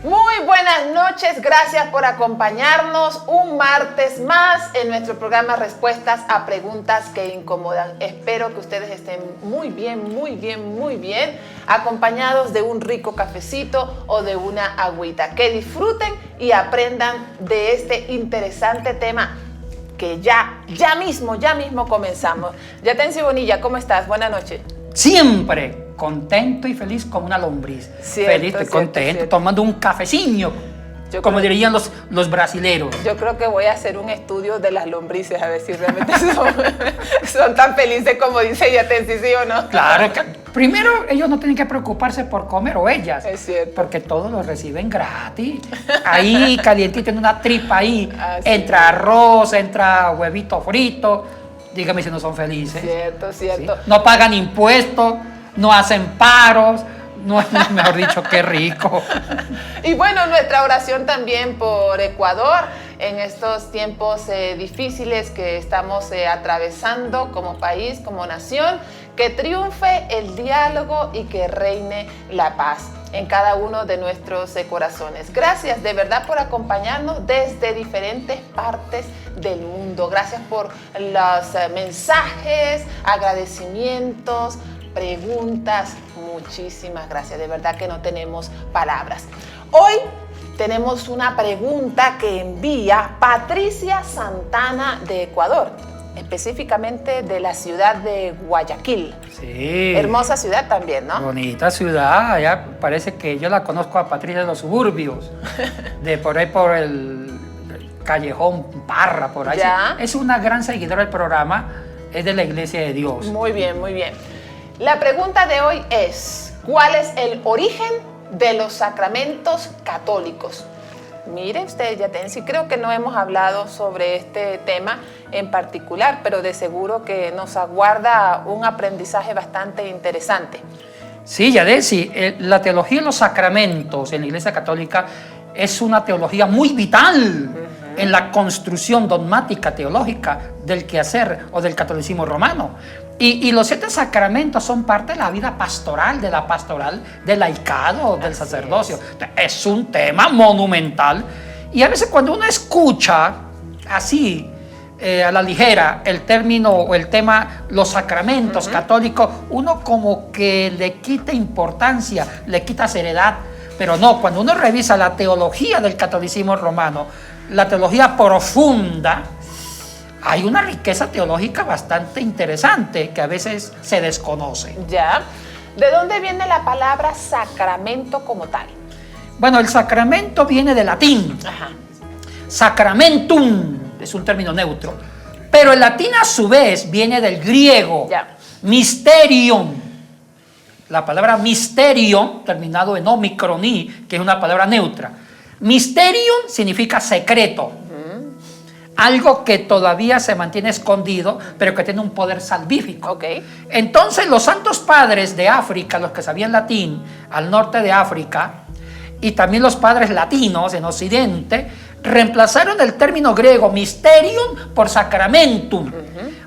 Muy buenas noches, gracias por acompañarnos un martes más en nuestro programa Respuestas a Preguntas que Incomodan. Espero que ustedes estén muy bien, acompañados de un rico cafecito o de una agüita. Que disfruten y aprendan de este interesante tema que ya mismo comenzamos. Yatensi Bonilla, ¿cómo estás? Buenas noches. Siempre contento y feliz como una lombriz. Feliz y contento, tomando un cafecillo, como dirían los brasileros. Yo creo que voy a hacer un estudio de las lombrices, a ver si realmente son tan felices como dice Yatensi, ¿sí o no? Claro, que primero ellos no tienen que preocuparse por comer, o ellas. Es cierto. Porque todos lo reciben gratis. Ahí calientito en una tripa ahí, entra sí. arroz, entra huevito frito. Dígame si no son felices. Cierto. ¿Sí? No pagan impuestos, no hacen paros, no, mejor dicho, qué rico. Y bueno, nuestra oración también por Ecuador en estos tiempos difíciles que estamos atravesando como país, como nación, que triunfe el diálogo y que reine la paz en cada uno de nuestros corazones. Gracias de verdad por acompañarnos desde diferentes partes del mundo. Gracias por los mensajes, agradecimientos, preguntas. Muchísimas gracias. De verdad que no tenemos palabras. Hoy tenemos una pregunta que envía Patricia Santana de Ecuador, específicamente de la ciudad de Guayaquil. Sí. Hermosa ciudad también, ¿no? Bonita ciudad. Allá parece que yo la conozco a Patricia de los suburbios, de por ahí por el Callejón Parra, por ahí. ¿Ya? Es una gran seguidora del programa, es de la Iglesia de Dios. Muy bien. La pregunta de hoy es, ¿cuál es el origen de los sacramentos católicos? Mire usted, Yatensi, creo que no hemos hablado sobre este tema en particular, pero de seguro que nos aguarda un aprendizaje bastante interesante. Sí, Yatensi, la teología de los sacramentos en la Iglesia Católica es una teología muy vital en la construcción dogmática teológica del quehacer o del catolicismo romano. Y los 7 sacramentos son parte de la vida pastoral, del laicado, del sacerdocio. Es un tema monumental. Y a veces cuando uno escucha así, a la ligera, el término o el tema, los sacramentos católicos, uno como que le quita importancia, le quita seriedad. Pero no, cuando uno revisa la teología del catolicismo romano, la teología profunda, hay una riqueza teológica bastante interesante que a veces se desconoce. Ya. ¿De dónde viene la palabra sacramento como tal? Bueno, el sacramento viene del latín. Ajá. Sacramentum es un término neutro. Pero el latín a su vez viene del griego. Ya. Mysterium. La palabra mysterium, terminado en omicroní, que es una palabra neutra. Mysterium significa secreto. Algo que todavía se mantiene escondido, pero que tiene un poder salvífico. Okay. Entonces los santos padres de África, los que sabían latín, al norte de África, y también los padres latinos en Occidente, reemplazaron el término griego mysterium por sacramentum.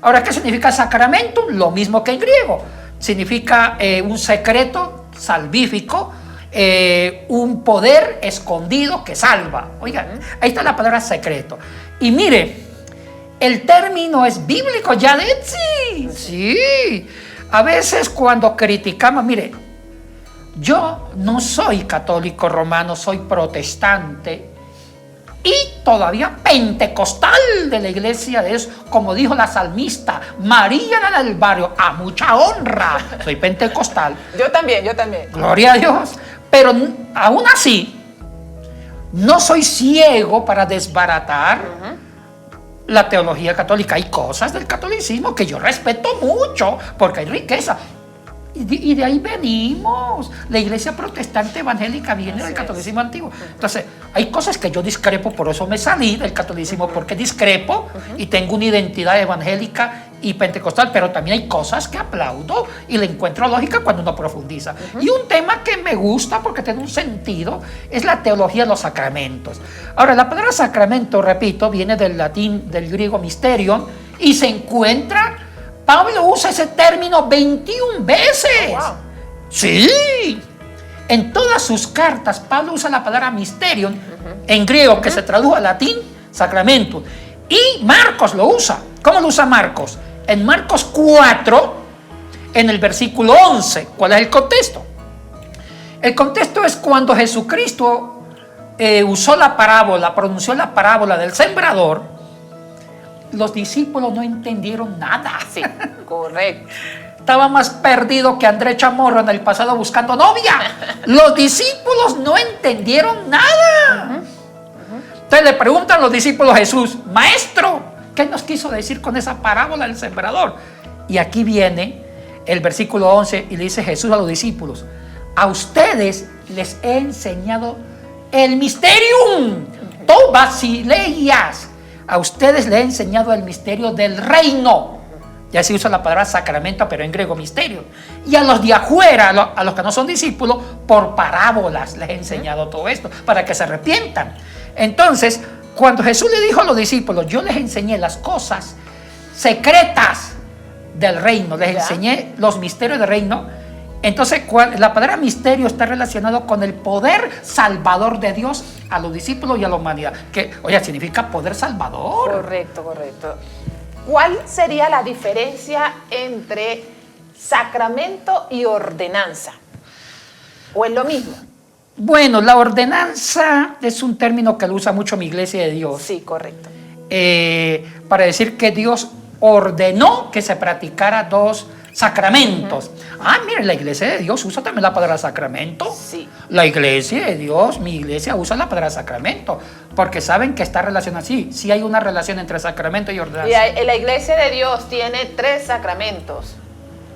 Ahora, ¿qué significa sacramentum? Lo mismo que en griego. Significa un secreto salvífico, un poder escondido que salva. Oigan, ahí está la palabra secreto. Y mire, el término es bíblico, Yatensi. Sí. A veces cuando criticamos, mire, yo no soy católico romano, soy protestante y todavía pentecostal de la Iglesia de Dios, como dijo la salmista María la del barrio, a mucha honra. Soy pentecostal. Yo también. Gloria a Dios. Pero aún así, no soy ciego para desbaratar la teología católica. Hay cosas del catolicismo que yo respeto mucho porque hay riqueza. Y de ahí venimos. La iglesia protestante evangélica viene del catolicismo antiguo. Entonces, hay cosas que yo discrepo, por eso me salí del catolicismo, porque discrepo y tengo una identidad evangélica y pentecostal, pero también hay cosas que aplaudo y le encuentro lógica cuando uno profundiza. Y un tema que me gusta porque tiene un sentido es la teología de los sacramentos. Ahora, la palabra sacramento, repito, viene del latín, del griego mysterium, y se encuentra, Pablo usa ese término 21 veces. Oh, wow. Sí. En todas sus cartas, Pablo usa la palabra mysterion, en griego, que se tradujo al latín, sacramento. Y Marcos lo usa. ¿Cómo lo usa Marcos? En Marcos 4, en el versículo 11. ¿Cuál es el contexto? El contexto es cuando Jesucristo usó la parábola, pronunció la parábola del sembrador. Los discípulos no entendieron nada. Sí, correcto. Estaba más perdido que Andrés Chamorro en el pasado buscando novia. Los discípulos no entendieron nada. Entonces le preguntan a los discípulos a Jesús: Maestro, ¿qué nos quiso decir con esa parábola del sembrador? Y aquí viene el versículo 11 y le dice Jesús a los discípulos: a ustedes les he enseñado el mysterium, to basileias. A ustedes les he enseñado el misterio del reino. Ya se usa la palabra sacramento, pero en griego misterio. Y a los de afuera, a los que no son discípulos, por parábolas les he enseñado todo esto, para que se arrepientan. Entonces, cuando Jesús le dijo a los discípulos: yo les enseñé las cosas secretas del reino, les enseñé los misterios del reino. Entonces, la palabra misterio está relacionado con el poder salvador de Dios a los discípulos y a la humanidad. Que, oye, significa poder salvador. Correcto, correcto. ¿Cuál sería la diferencia entre sacramento y ordenanza? ¿O es lo mismo? Bueno, la ordenanza es un término que lo usa mucho mi Iglesia de Dios. Sí, correcto. Para decir que Dios ordenó que se practicara dos sacramentos. Mire, la Iglesia de Dios usa también la palabra sacramento. Sí. La Iglesia de Dios, mi iglesia, usa la palabra sacramento, porque saben que está relacionada así. Sí hay una relación entre sacramento y ordenanza. Y la Iglesia de Dios tiene 3 sacramentos: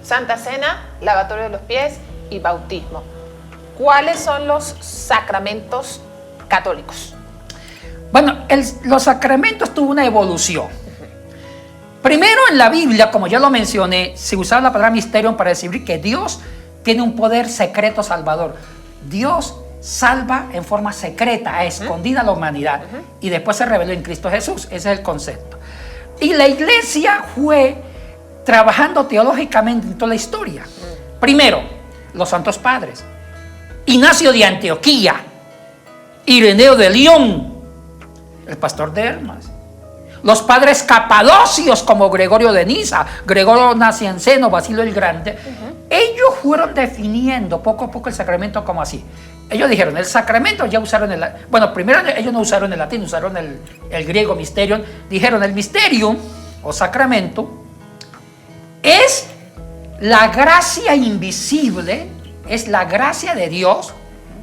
Santa Cena, lavatorio de los pies y bautismo. ¿Cuáles son los sacramentos católicos? Bueno, los sacramentos tuvo una evolución. Primero, en la Biblia, como ya lo mencioné, se usaba la palabra misterio para decir que Dios tiene un poder secreto salvador. Dios salva en forma secreta, escondida a la humanidad, y después se reveló en Cristo Jesús. Ese es el concepto. Y la Iglesia fue trabajando teológicamente en toda la historia. Primero, los santos padres: Ignacio de Antioquía, Ireneo de León, el pastor de Hermas. Los padres capadocios como Gregorio de Niza, Gregorio Nacianceno, Basilio el Grande. Ellos fueron definiendo poco a poco el sacramento como así. Ellos dijeron: el sacramento ya usaron el... Bueno, primero ellos no usaron el latín, usaron el griego mysterium. Dijeron: el mysterium o sacramento es la gracia invisible, es la gracia de Dios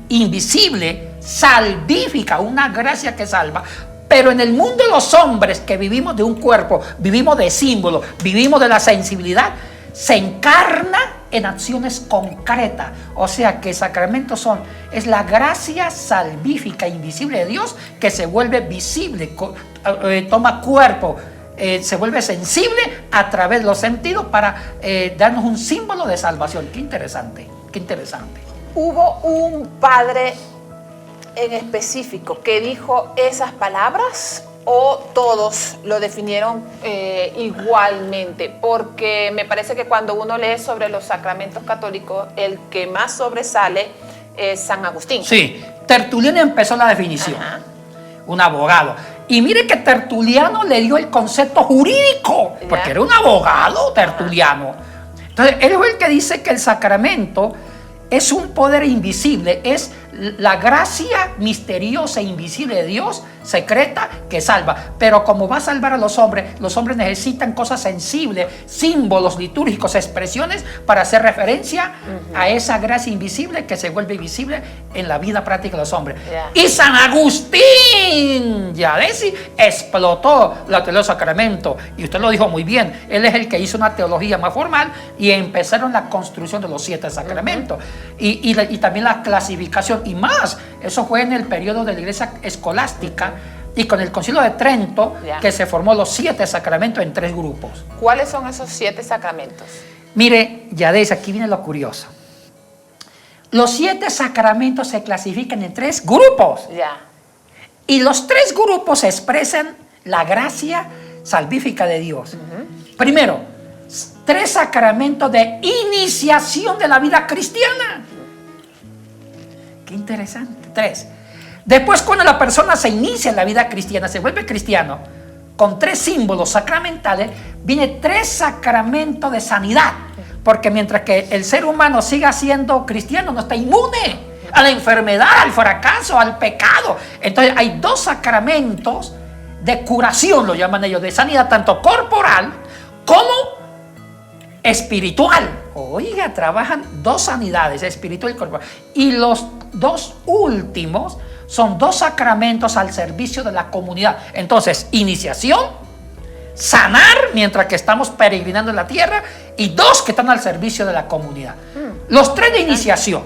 invisible, salvífica, una gracia que salva. Pero en el mundo de los hombres, que vivimos de un cuerpo, vivimos de símbolos, vivimos de la sensibilidad, se encarna en acciones concretas. O sea que sacramentos es la gracia salvífica invisible de Dios que se vuelve visible, toma cuerpo, se vuelve sensible a través de los sentidos para darnos un símbolo de salvación. Qué interesante, qué interesante. ¿Hubo un padre en específico que dijo esas palabras o todos lo definieron igualmente? Porque me parece que cuando uno lee sobre los sacramentos católicos, el que más sobresale es San Agustín. Sí, Tertuliano empezó la definición. Un abogado. Y mire que Tertuliano le dio el concepto jurídico, porque era un abogado Tertuliano. Entonces, él fue el que dice que el sacramento es un poder invisible, es la gracia misteriosa e invisible de Dios, secreta, que salva. Pero como va a salvar a los hombres necesitan cosas sensibles, símbolos litúrgicos, expresiones para hacer referencia a esa gracia invisible que se vuelve visible en la vida práctica de los hombres. Y San Agustín, ya decía, explotó la teología del sacramento. Y usted lo dijo muy bien, él es el que hizo una teología más formal y empezaron la construcción de los 7 sacramentos. Y también la clasificación. Y más, eso fue en el periodo de la Iglesia escolástica y con el Concilio de Trento, que se formó los 7 sacramentos en 3 grupos. ¿Cuáles son esos 7 sacramentos? Mire, Yadis, aquí viene lo curioso. Los 7 sacramentos se clasifican en 3 grupos. Y los 3 grupos expresan la gracia salvífica de Dios. Primero, 3 sacramentos de iniciación de la vida cristiana. Qué interesante. 3. Después, cuando la persona se inicia en la vida cristiana, se vuelve cristiano, con 3 símbolos sacramentales, viene 3 sacramentos de sanidad. Porque mientras que el ser humano siga siendo cristiano, no está inmune a la enfermedad, al fracaso, al pecado. Entonces hay 2 sacramentos de curación, lo llaman ellos, de sanidad, tanto corporal como espiritual. Oiga, trabajan 2 sanidades, espiritual y corporal. Y los 2 últimos son 2 sacramentos al servicio de la comunidad. Entonces, iniciación, sanar mientras que estamos peregrinando en la tierra, y 2 que están al servicio de la comunidad. Los 3 de iniciación.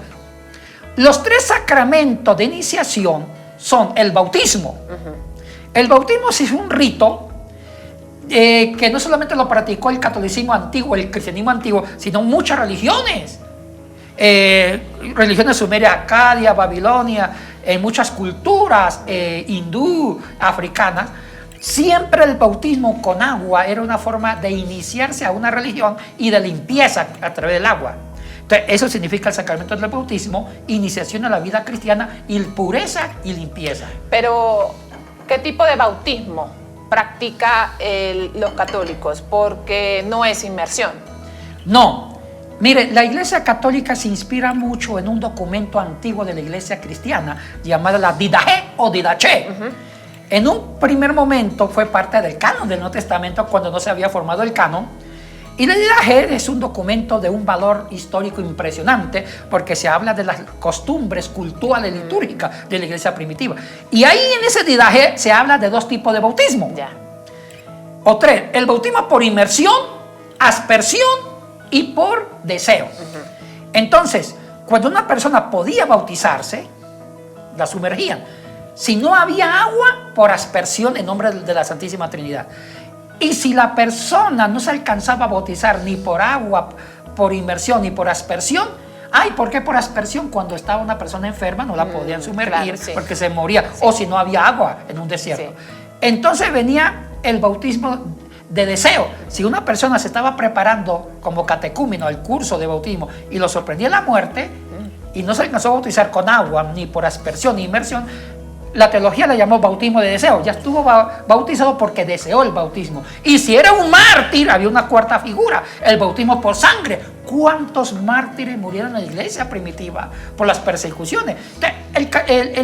Los 3 sacramentos de iniciación son el bautismo. El bautismo es un rito que no solamente lo practicó el catolicismo antiguo, el cristianismo antiguo, sino muchas religiones. Religiones sumerias, Acadia, Babilonia, muchas culturas hindú, africanas. Siempre el bautismo con agua era una forma de iniciarse a una religión y de limpieza a través del agua. Entonces, eso significa el sacramento del bautismo, iniciación a la vida cristiana, y pureza y limpieza. Pero, ¿qué tipo de bautismo practica los católicos? Porque no es inmersión. No. Mire, la Iglesia Católica se inspira mucho en un documento antiguo de la Iglesia cristiana llamada la Didache o Didache. En un primer momento fue parte del canon del Nuevo Testamento cuando no se había formado el canon. Y la Didache es un documento de un valor histórico impresionante porque se habla de las costumbres culturales litúrgicas de la Iglesia primitiva. Y ahí en ese Didache se habla de 2 tipos de bautismo. Ya. O 3, el bautismo por inmersión, aspersión y por deseo. Entonces, cuando una persona podía bautizarse, la sumergían. Si no había agua, por aspersión en nombre de la Santísima Trinidad. Y si la persona no se alcanzaba a bautizar ni por agua, por inmersión, ni por aspersión, ¿por qué por aspersión? Cuando estaba una persona enferma no la podían sumergir, claro, sí, porque se moría, sí, o si no había agua en un desierto. Sí. Entonces venía el bautismo de deseo. Si una persona se estaba preparando como catecúmeno al curso de bautismo y lo sorprendía la muerte y no se alcanzó a bautizar con agua, ni por aspersión, ni inmersión, la teología le llamó bautismo de deseo. Ya estuvo bautizado porque deseó el bautismo. Y si era un mártir, había una 4ª figura, el bautismo por sangre. ¿Cuántos mártires murieron en la iglesia primitiva por las persecuciones?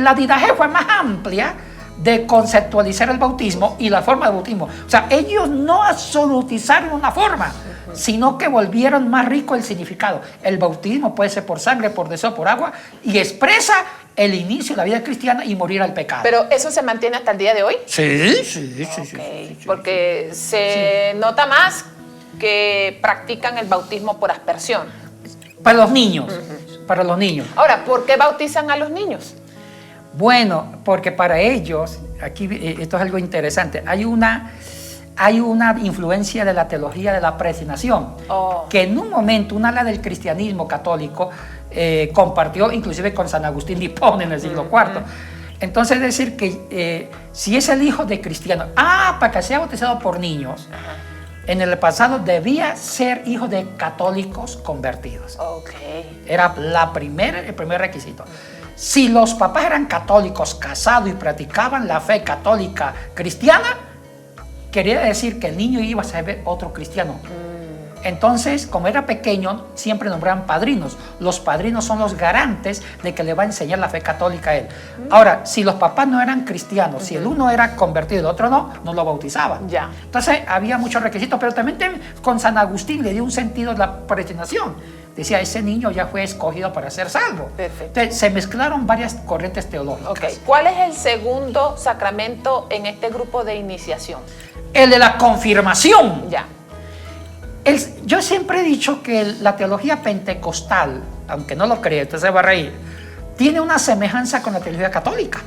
La Didache fue más amplia de conceptualizar el bautismo y la forma de bautismo. O sea, ellos no absolutizaron una forma, sino que volvieron más rico el significado. El bautismo puede ser por sangre, por deseo, por agua, y expresa el inicio de la vida cristiana y morir al pecado. ¿Pero eso se mantiene hasta el día de hoy? Sí. Porque se nota más que practican el bautismo por aspersión. Para los niños, para los niños. Ahora, ¿por qué bautizan a los niños? Bueno, porque para ellos, aquí esto es algo interesante, hay una influencia de la teología de la predestinación, que en un momento un ala del cristianismo católico compartió inclusive con San Agustín de Hipona en el siglo IV. Entonces es decir que si es el hijo de cristiano, para que sea bautizado por niños, en el pasado debía ser hijo de católicos convertidos. Era el primer requisito. Si los papás eran católicos, casados y practicaban la fe católica cristiana, quería decir que el niño iba a ser otro cristiano. Entonces, como era pequeño, siempre nombraban padrinos. Los padrinos son los garantes de que le va a enseñar la fe católica a él. Ahora, si los papás no eran cristianos, si el uno era convertido y el otro no lo bautizaban. Ya. Entonces, había muchos requisitos, pero también con San Agustín le dio un sentido de la predestinación. Decía, ese niño ya fue escogido para ser salvo. Perfecto. Entonces, se mezclaron varias corrientes teológicas. ¿Cuál es el segundo sacramento en este grupo de iniciación? El de la confirmación. Ya. Yo siempre he dicho que la teología pentecostal, aunque no lo cree, usted se va a reír, tiene una semejanza con la teología católica.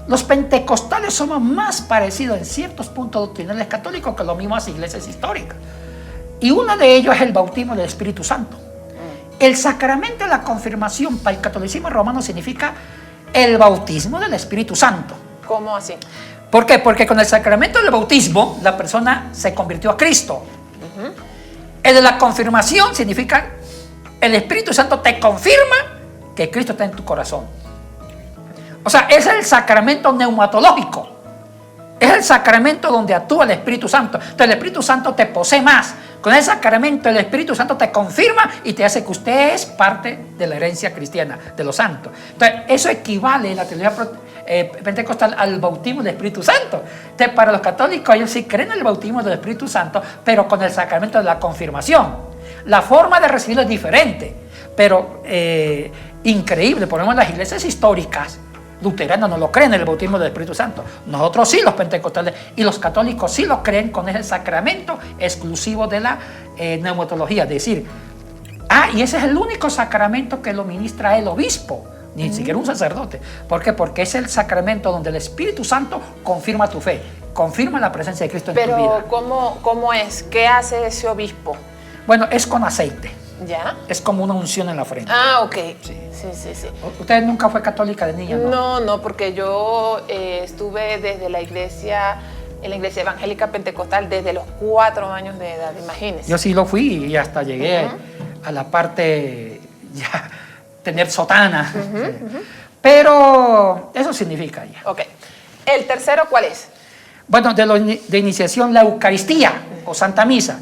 Los pentecostales somos más parecidos en ciertos puntos doctrinales católicos que las mismas iglesias históricas. Y uno de ellos es el bautismo del Espíritu Santo. El sacramento de la confirmación para el catolicismo romano significa el bautismo del Espíritu Santo. ¿Cómo así? ¿Por qué? Porque con el sacramento del bautismo la persona se convirtió a Cristo. El de la confirmación significa el Espíritu Santo te confirma que Cristo está en tu corazón. O sea, es el sacramento neumatológico. Es el sacramento donde actúa el Espíritu Santo. Entonces el Espíritu Santo te posee más. Con el sacramento el Espíritu Santo te confirma y te hace que usted es parte de la herencia cristiana, de los santos. Entonces eso equivale en la teología pentecostal al bautismo del Espíritu Santo. Entonces para los católicos ellos sí creen en el bautismo del Espíritu Santo, pero con el sacramento de la confirmación. La forma de recibirlo es diferente, pero increíble. Por ejemplo, en las iglesias históricas luteranos no lo creen en el bautismo del Espíritu Santo. Nosotros sí, los pentecostales y los católicos sí lo creen con ese sacramento exclusivo de la neumatología. Es decir, y ese es el único sacramento que lo ministra el obispo, ni siquiera un sacerdote. ¿Por qué? Porque es el sacramento donde el Espíritu Santo confirma tu fe, confirma la presencia de Cristo en tu vida. Pero, ¿cómo es? ¿Qué hace ese obispo? Bueno, es con aceite. ¿Ya? Es como una unción en la frente. Ah, ok. Sí. Sí. ¿Usted nunca fue católica de niña? No, porque yo estuve desde la iglesia, en la iglesia evangélica pentecostal desde los 4 años de edad, imagínese. Yo sí lo fui y hasta llegué a la parte, ya, tener sotana. Pero eso significa ya. Ok. ¿El tercero cuál es? Bueno, de iniciación, la Eucaristía o Santa Misa.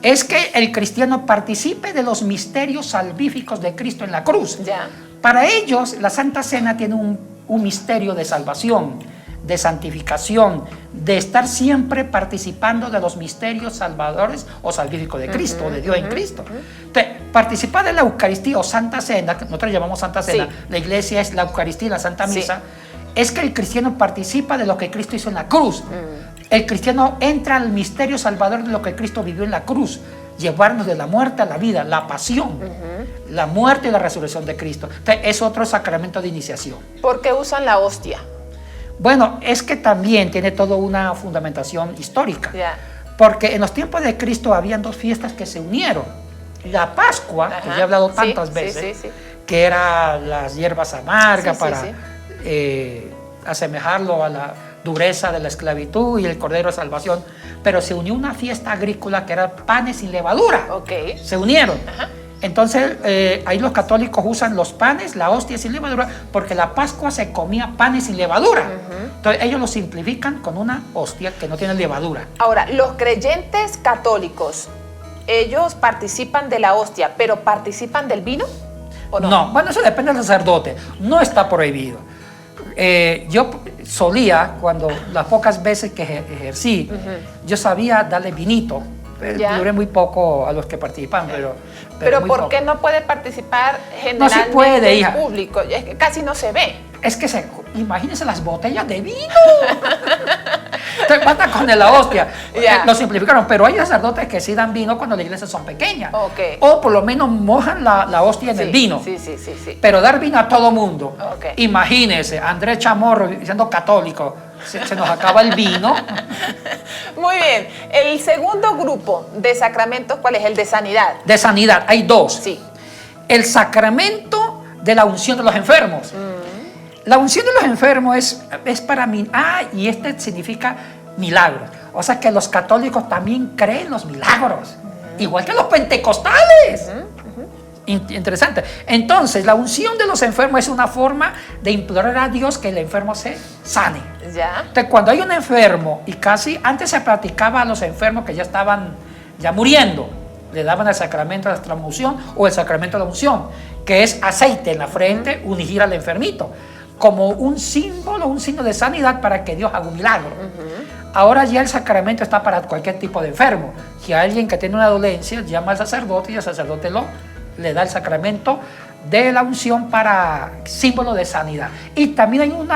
Es que el cristiano participe de los misterios salvíficos de Cristo en la cruz. Ya. Para ellos, la Santa Cena tiene un misterio de salvación, de santificación, de estar siempre participando de los misterios salvadores o salvíficos de Cristo, o de Dios en Cristo. Entonces, participar de la Eucaristía o Santa Cena, que nosotros llamamos Santa Cena, la iglesia es la Eucaristía y la Santa Misa, es que el cristiano participa de lo que Cristo hizo en la cruz. El cristiano entra al misterio salvador de lo que Cristo vivió en la cruz, llevarnos de la muerte a la vida, la pasión, la muerte y la resurrección de Cristo. Entonces, es otro sacramento de iniciación. ¿Por qué usan la hostia? Bueno, es que también tiene toda una fundamentación histórica. Ya. Porque en los tiempos de Cristo habían 2 fiestas que se unieron. La Pascua, que ya he hablado tantas veces, que era las hierbas amargas para asemejarlo a la dureza de la esclavitud y el Cordero de Salvación, pero se unió una fiesta agrícola que era panes sin levadura. Okay. Se unieron. Entonces, ahí los católicos usan los panes, la hostia sin levadura, porque la Pascua se comía panes sin levadura. Entonces, ellos lo simplifican con una hostia que no tiene levadura. Ahora, los creyentes católicos, ellos participan de la hostia, pero ¿participan del vino o no? No, bueno, eso depende del sacerdote. No está prohibido. Yo solía, cuando las pocas veces que ejercí, yo sabía darle vinito. Duré muy poco a los que participan, pero ¿por qué no puede participar generalmente no se puede, el hija. público? Es que casi no se ve. Es que imagínense las botellas de vino. Te matan con la hostia. Lo simplificaron, pero hay sacerdotes que sí dan vino cuando las iglesias son pequeñas. O por lo menos mojan la hostia en el vino. Sí. Pero dar vino a todo mundo. Imagínense, Andrés Chamorro siendo católico, se nos acaba el vino. Muy bien. El segundo grupo de sacramentos, ¿cuál es? El de sanidad. De sanidad, hay 2. Sí. El sacramento de la unción de los enfermos. La unción de los enfermos es para mí. Y este significa milagros. O sea que los católicos también creen los milagros. Igual que los pentecostales. Interesante. Entonces, la unción de los enfermos es una forma de implorar a Dios que el enfermo se sane. Ya. Entonces, cuando hay un enfermo, y casi antes se practicaba a los enfermos que ya estaban muriendo, le daban el sacramento de la transfusión o el sacramento de la unción, que es aceite en la frente, ungir al enfermito, como un símbolo, un signo de sanidad para que Dios haga un milagro. Ahora ya el sacramento está para cualquier tipo de enfermo. Si hay alguien que tiene una dolencia, llama al sacerdote y el sacerdote le da el sacramento de la unción para símbolo de sanidad. Y también hay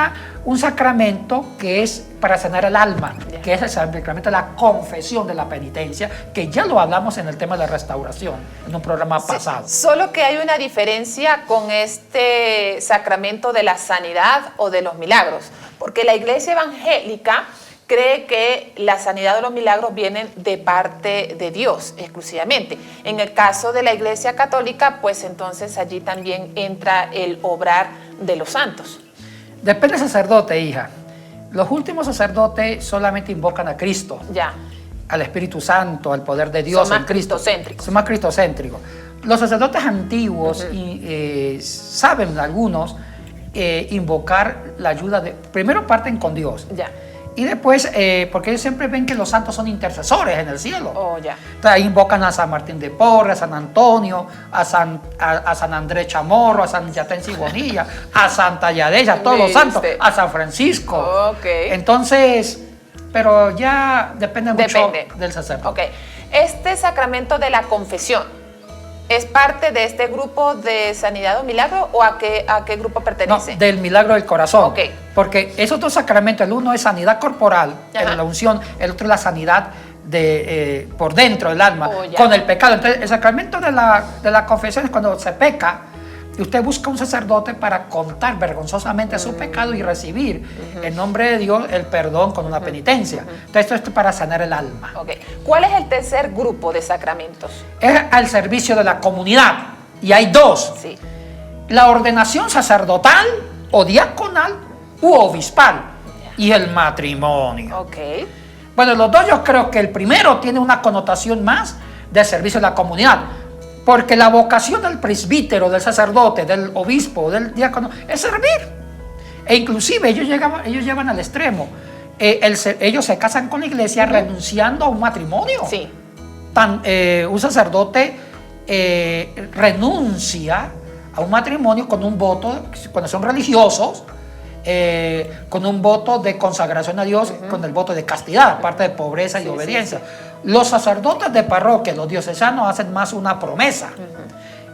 un sacramento que es para sanar el alma, que es el sacramento de la confesión de la penitencia, que ya lo hablamos en el tema de la restauración, en un programa pasado. Solo que hay una diferencia con este sacramento de la sanidad o de los milagros, porque la iglesia evangélica cree que la sanidad de los milagros vienen de parte de Dios exclusivamente. En el caso de la Iglesia Católica, pues entonces allí también entra el obrar de los santos. Depende del sacerdote, hija. Los últimos sacerdotes solamente invocan a Cristo, ya, al Espíritu Santo, al poder de Dios en Cristo. Cristocéntricos. Son más cristocéntricos. Los sacerdotes antiguos saben algunos invocar la ayuda de... Primero parten con Dios. Ya. Y después, porque ellos siempre ven que los santos son intercesores en el cielo. Oh, ya. Entonces ahí invocan a San Martín de Porres, a San Antonio, a San Andrés Chamorro, a San Yatensi Bonilla, a Santa Yadeya, a todos los santos, a San Francisco. Ok. Entonces, pero ya depende mucho del sacerdote. Ok. Este sacramento de la confesión, ¿es parte de este grupo de sanidad o milagro o a qué grupo pertenece? No, del milagro del corazón. Ok. Porque esos dos sacramentos, el uno es sanidad corporal, Ajá. la unción, el otro es la sanidad por dentro del alma, Oh, ya. con el pecado. Entonces, el sacramento de la confesión es cuando se peca y usted busca un sacerdote para contar vergonzosamente su pecado y recibir en nombre de Dios el perdón con una penitencia. Entonces, esto es para sanar el alma. Ok. ¿Cuál es el tercer grupo de sacramentos? Es al servicio de la comunidad y hay dos. Sí. La ordenación sacerdotal o diaconal u obispal y el matrimonio. Ok. Bueno, los dos yo creo que el primero tiene una connotación más de servicio a la comunidad, porque la vocación del presbítero, del sacerdote, del obispo, del diácono es servir. E inclusive ellos llevan al extremo. Ellos se casan con la iglesia renunciando a un matrimonio. Sí. Un sacerdote renuncia a un matrimonio con un voto, cuando son religiosos, con un voto de consagración a Dios, con el voto de castidad, aparte de pobreza y obediencia. Sí. Los sacerdotes de parroquia, los diocesanos, hacen más una promesa.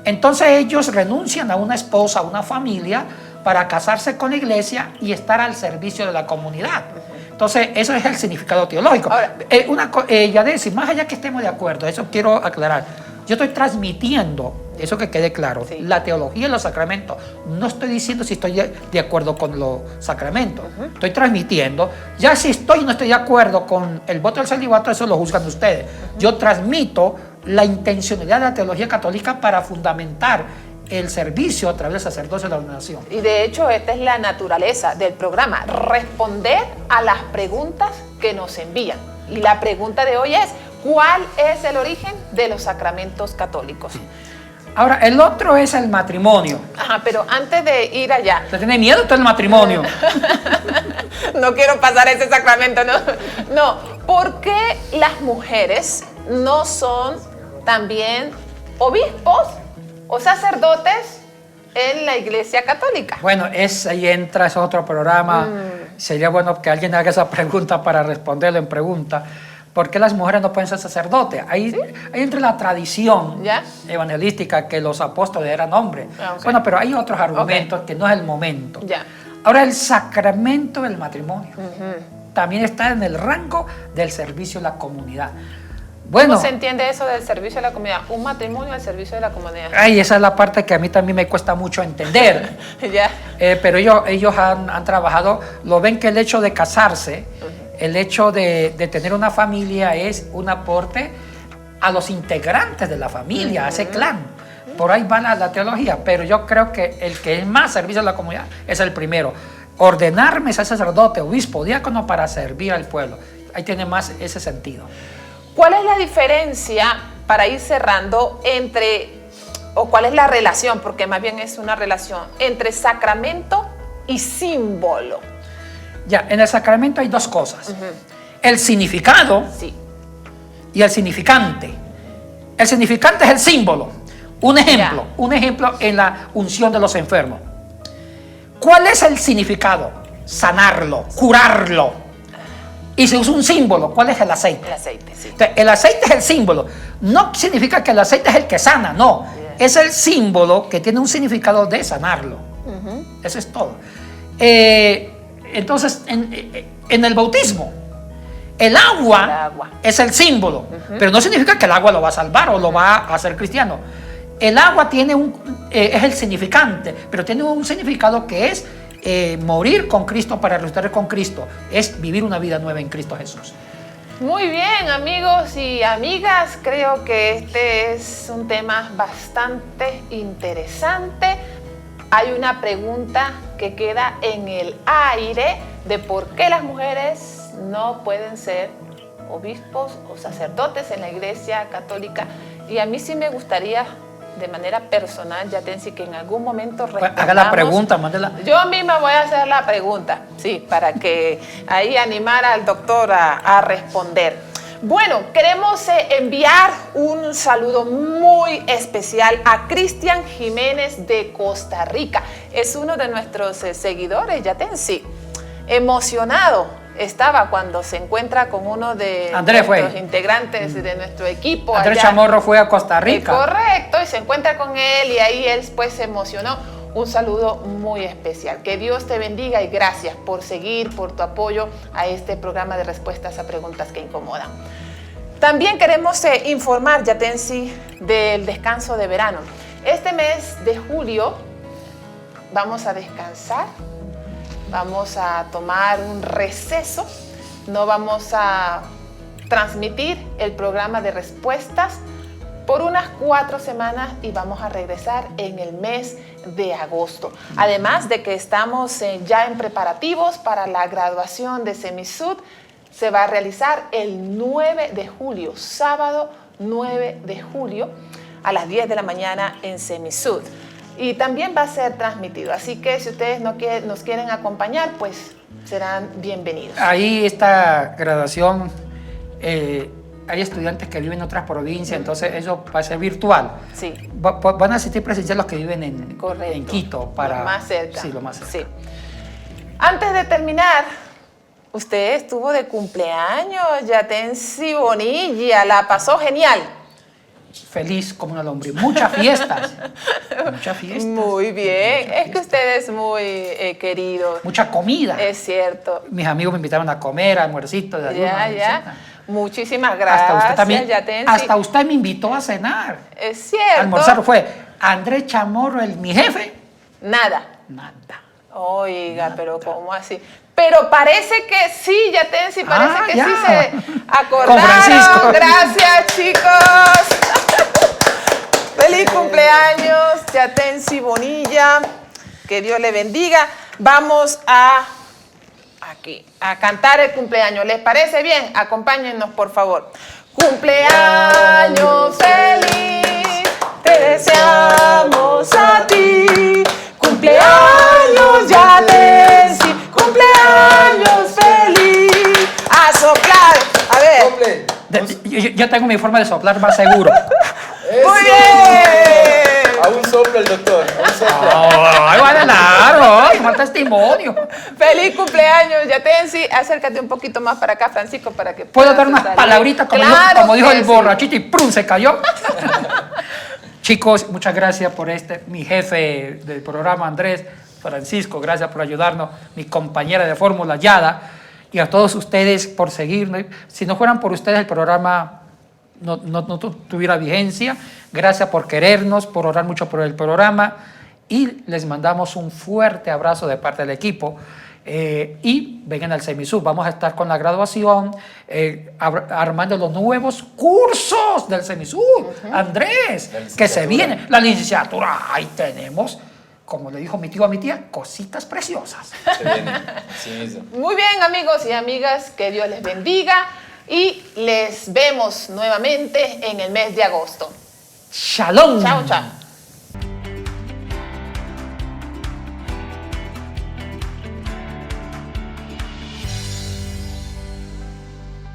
Entonces ellos renuncian a una esposa, a una familia, para casarse con la iglesia y estar al servicio de la comunidad. Entonces, eso es el significado teológico. Ahora, Yadesi, más allá que estemos de acuerdo, eso quiero aclarar. Yo estoy transmitiendo, eso que quede claro, sí, la teología y los sacramentos. No estoy diciendo si estoy de acuerdo con los sacramentos. Estoy transmitiendo. Ya si estoy o no estoy de acuerdo con el voto del celibato, eso lo juzgan ustedes. Yo transmito la intencionalidad de la teología católica para fundamentar el servicio a través del sacerdocio de la ordenación. Y de hecho, esta es la naturaleza del programa, responder a las preguntas que nos envían. Y la pregunta de hoy es, ¿cuál es el origen de los sacramentos católicos? Sí. Ahora, el otro es el matrimonio. Ajá, pero antes de ir allá... ¿Usted tiene miedo todo el matrimonio? No quiero pasar ese sacramento, no. No, ¿por qué las mujeres no son también obispos o sacerdotes en la Iglesia Católica? Bueno, ahí entra, es otro programa. Sería bueno que alguien haga esa pregunta para responderlo en pregunta. ¿Por qué las mujeres no pueden ser sacerdotes? Ahí, ¿sí?, ahí entra la tradición evangelística que los apóstoles eran hombres. Okay. Bueno, pero hay otros argumentos que no es el momento. Ahora, el sacramento del matrimonio también está en el rango del servicio a la comunidad. Bueno, ¿cómo se entiende eso del servicio a la comunidad? Un matrimonio al servicio de la comunidad. Ay, esa es la parte que a mí también me cuesta mucho entender. Pero ellos han trabajado, lo ven que el hecho de casarse, el hecho de tener una familia es un aporte a los integrantes de la familia, a ese clan. Por ahí va la teología, pero yo creo que el que es más servicio a la comunidad es el primero. Ordenarme ser sacerdote, obispo, diácono para servir al pueblo. Ahí tiene más ese sentido. ¿Cuál es la diferencia, para ir cerrando, o cuál es la relación, porque más bien es una relación, entre sacramento y símbolo? Ya, en el sacramento hay dos cosas. El significado y el significante. El significante es el símbolo. Un ejemplo en la unción de los enfermos. ¿Cuál es el significado? Sanarlo, curarlo. Y se usa un símbolo. ¿Cuál es el aceite? El aceite, sí. Entonces, el aceite es el símbolo. No significa que el aceite es el que sana, no. Es el símbolo que tiene un significado de sanarlo. Eso es todo. Entonces, en el bautismo, el agua es el símbolo, pero no significa que el agua lo va a salvar o lo va a hacer cristiano. El agua es el significante, pero tiene un significado que es morir con Cristo para resucitar con Cristo. Es vivir una vida nueva en Cristo Jesús. Muy bien, amigos y amigas, creo que este es un tema bastante interesante. Hay una pregunta que queda en el aire de por qué las mujeres no pueden ser obispos o sacerdotes en la Iglesia Católica. Y a mí sí me gustaría de manera personal, Yatensi, que en algún momento respondamos? Haga la pregunta, mándela. Yo misma voy a hacer la pregunta, sí, para que ahí animar al doctor a responder. Bueno, queremos enviar un saludo muy especial a Cristian Jiménez de Costa Rica. Es uno de nuestros seguidores, Yatensi. Emocionado estaba cuando se encuentra con uno de los integrantes de nuestro equipo. Andrés Chamorro fue a Costa Rica. Correcto, y se encuentra con él y ahí él pues se emocionó. Un saludo muy especial. Que Dios te bendiga y gracias por seguir, por tu apoyo a este programa de respuestas a preguntas que incomodan. También queremos informar, Yatensi, del descanso de verano. Este mes de julio vamos a descansar. Vamos a tomar un receso, no vamos a transmitir el programa de respuestas por unas 4 semanas y vamos a regresar en el mes de agosto. Además de que estamos ya en preparativos para la graduación de Semisud, se va a realizar el 9 de julio, sábado 9 de julio a las 10 de la mañana en Semisud. Y también va a ser transmitido, así que si ustedes nos quieren acompañar, pues serán bienvenidos. Ahí esta graduación, hay estudiantes que viven en otras provincias, entonces eso va a ser virtual. Sí. Van a asistir presencial los que viven en Quito. Lo más cerca. Sí, lo más cerca. Sí. Antes de terminar, usted estuvo de cumpleaños, Yatensi Bonilla, la pasó genial. Feliz como una lombriz. Muchas fiestas. Muchas fiestas. Muy bien. Es que usted es muy querido. Mucha comida. Es cierto. Mis amigos me invitaron a comer, almuercito. Ya. Muchísimas gracias. Hasta usted también. Yatensi. Hasta usted me invitó a cenar. Es cierto. Almorzar fue Andrés Chamorro, mi jefe. Nada. Oiga, Nada. pero ¿cómo así? Pero parece que sí, Yatensi, parece que ya. sí se acordaron. Con Francisco. Gracias, chicos. Feliz cumpleaños, Yatensi Bonilla. Que Dios le bendiga. Vamos a cantar el cumpleaños. ¿Les parece bien? Acompáñennos, por favor. Cumpleaños feliz, te deseamos a ti. Cumpleaños, Yatensi, cumpleaños feliz. A soplar. A ver. Yo tengo mi forma de soplar más seguro. Muy bien. Aún sopla el doctor. ¡Ay, va de largo! ¡Mal testimonio! Feliz cumpleaños, Yatensi. Acércate un poquito más para acá, Francisco, para que ¿Puedo puedas dar unas salir. palabritas Claro como dijo que el sí. borrachito y ¡prum! Se cayó? Chicos, muchas gracias por mi jefe del programa, Andrés, Francisco, gracias por ayudarnos, mi compañera de fórmula, Yada, y a todos ustedes por seguirnos. Si no fueran por ustedes, el programa no tuviera vigencia. Gracias por querernos, por orar mucho por el programa, y les mandamos un fuerte abrazo de parte del equipo. Y vengan al Semisud, vamos a estar con la graduación, armando los nuevos cursos del Semisud. Andrés, que se viene la licenciatura. Ahí tenemos, como le dijo mi tío a mi tía, cositas preciosas. Se viene. Sí mismo. Muy bien, amigos y amigas, que Dios les bendiga y les vemos nuevamente en el mes de agosto. Shalom. Chao, chao.